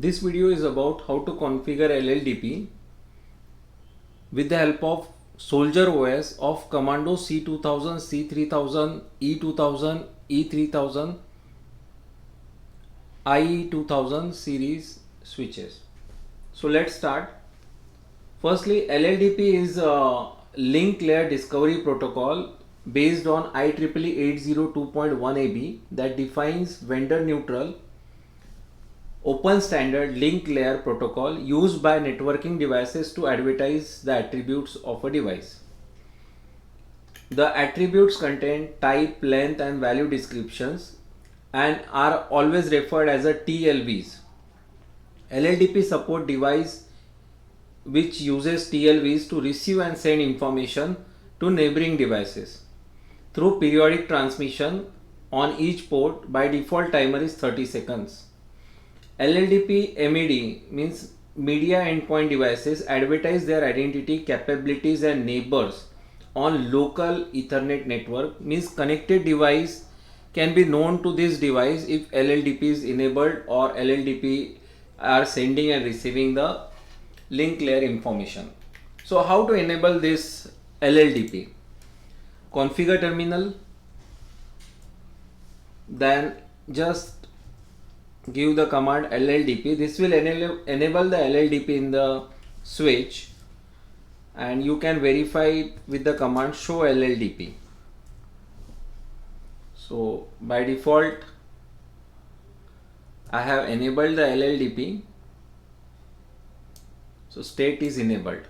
This video is about how to configure LLDP with the help of SoldierOS of COMMANDO C2000, C3000, E2000, E3000, IE2000 series switches. So let's start. Firstly, LLDP is a link layer discovery protocol based on IEEE 802.1ab that defines vendor neutral open standard link layer protocol used by networking devices to advertise the attributes of a device. The attributes contain type, length and value descriptions and are always referred as a TLVs. LLDP support device which uses TLVs to receive and send information to neighboring devices through periodic transmission on each port. By default timer is 30 seconds. LLDP MED means media endpoint devices advertise their identity, capabilities and neighbors on local Ethernet network, means connected device can be known to this device if LLDP is enabled or LLDP are sending and receiving the link layer information. So how to enable this LLDP? Configure terminal, then just give the command LLDP. This will enable the LLDP in the switch, and you can verify it with the command show LLDP. So by default I have enabled the LLDP, so state is enabled.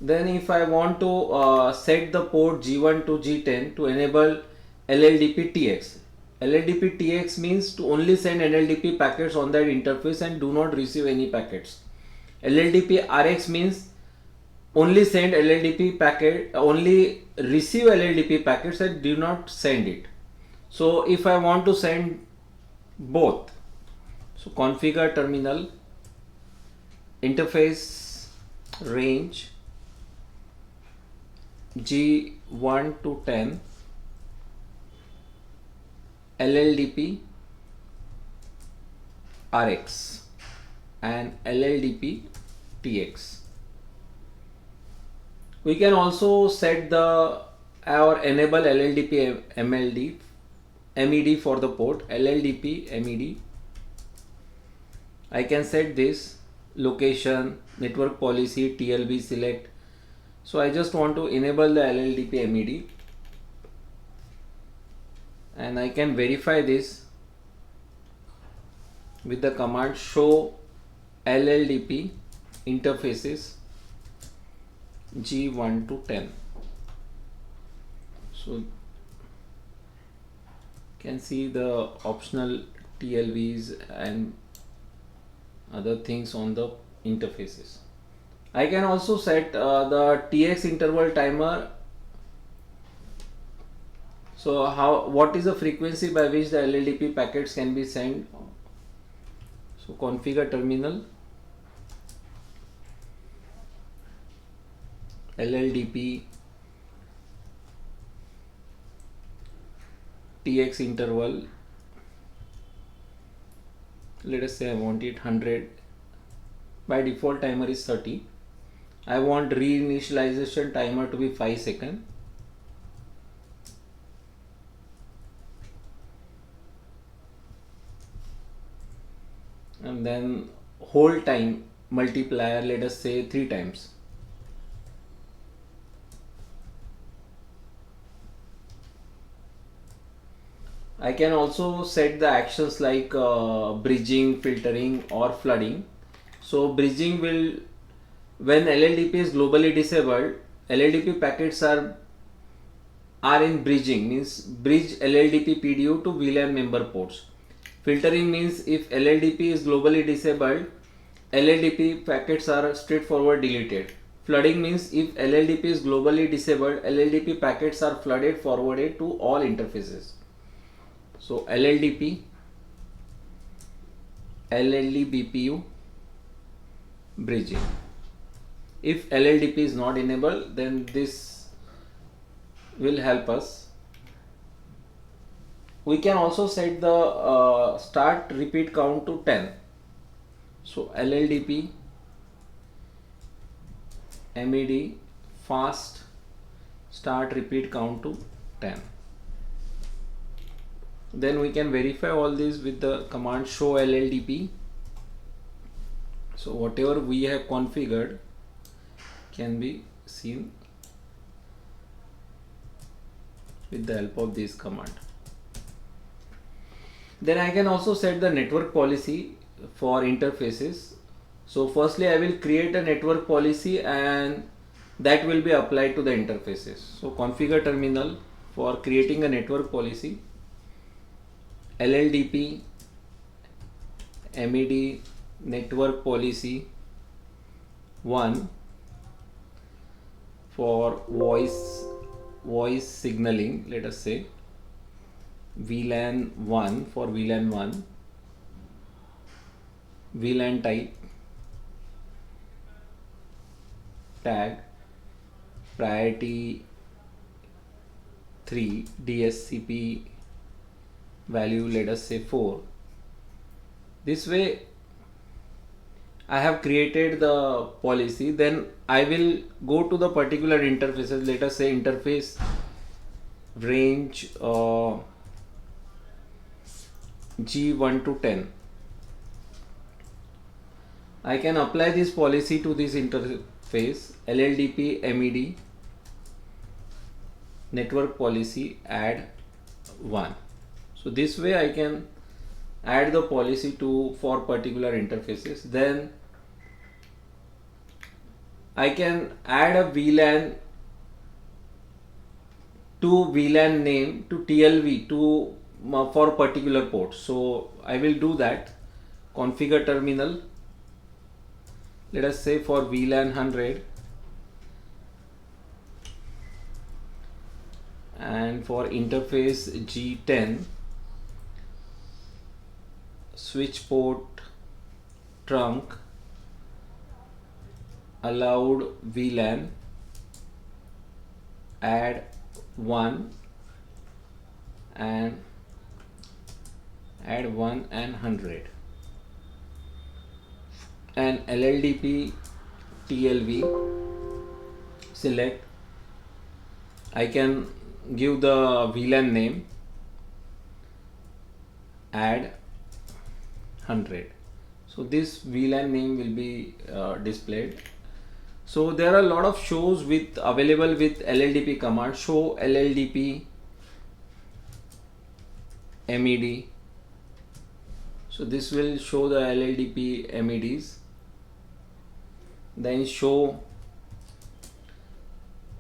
Then if I want to set the port G1 to G10 to enable LLDP TX. LLDP TX means to only send LLDP packets on that interface and do not receive any packets. LLDP RX means only send LLDP packet, only receive LLDP packets and do not send it. So if I want to send both, so configure terminal, interface range G1 to 10, LLDP RX and LLDP TX. We can also set the or enable LLDP MED for the port. LLDP MED, I can set this location, network policy, TLB select. So I just want to enable the LLDP MED and I can verify this with the command show LLDP interfaces G1 to 10. So you can see the optional TLVs and other things on the interfaces. I can also set the TX interval timer. So what is the frequency by which the LLDP packets can be sent? So configure terminal, LLDP TX interval, let us say I want it 100. By default timer is 30. I want reinitialization timer to be 5 seconds. And then hold time multiplier, let us say 3 times. I can also set the actions like bridging, filtering or flooding. So bridging will, when LLDP is globally disabled, LLDP packets are in bridging, means bridge LLDP PDU to VLAN member ports. Filtering means if LLDP is globally disabled, LLDP packets are straightforward deleted. Flooding means if LLDP is globally disabled, LLDP packets are flooded forwarded to all interfaces. So LLDP, LLDBPU, bridging. If LLDP is not enabled, then this will help us we can also set the start repeat count to 10. So LLDP MED fast start repeat count to 10. Then we can verify all this with the command show LLDP. So whatever we have configured can be seen with the help of this command. Then I can also set the network policy for interfaces. So firstly I will create a network policy and that will be applied to the interfaces. So configure terminal for creating a network policy, LLDP MED network policy 1 for voice signaling, let us say VLAN 1 for VLAN 1, VLAN type tag priority 3 DHCP value, let us say 4. This way I have created the policy. Then I will go to the particular interfaces, let us say interface range G1 to 10. I can apply this policy to this interface, LLDP MED network policy add 1. So this way I can add the policy for particular interfaces. Then I can add a VLAN to VLAN name to TLV for particular port. So I will do that. Configure terminal, let us say for VLAN 100 and for interface G10 switch port trunk allowed VLAN add 1 and 100 and LLDP TLV select. I can give the VLAN name add 100. So this VLAN name will be displayed. So there are a lot of shows available with LLDP command. Show LLDP MED. So this will show the LLDP MEDs. Then show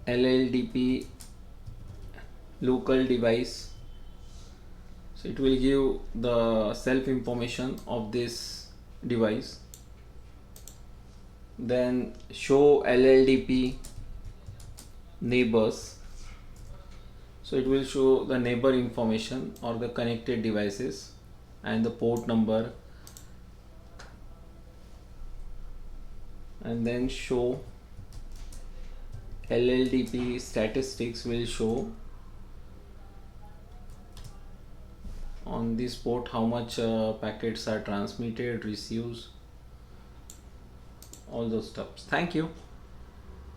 LLDP local device. So it will give the self information of this device. Then show LLDP neighbors. So it will show the neighbor information or the connected devices and the port number. And then show LLDP statistics will show on this port how much packets are transmitted, receives, all those stuff. Thank you.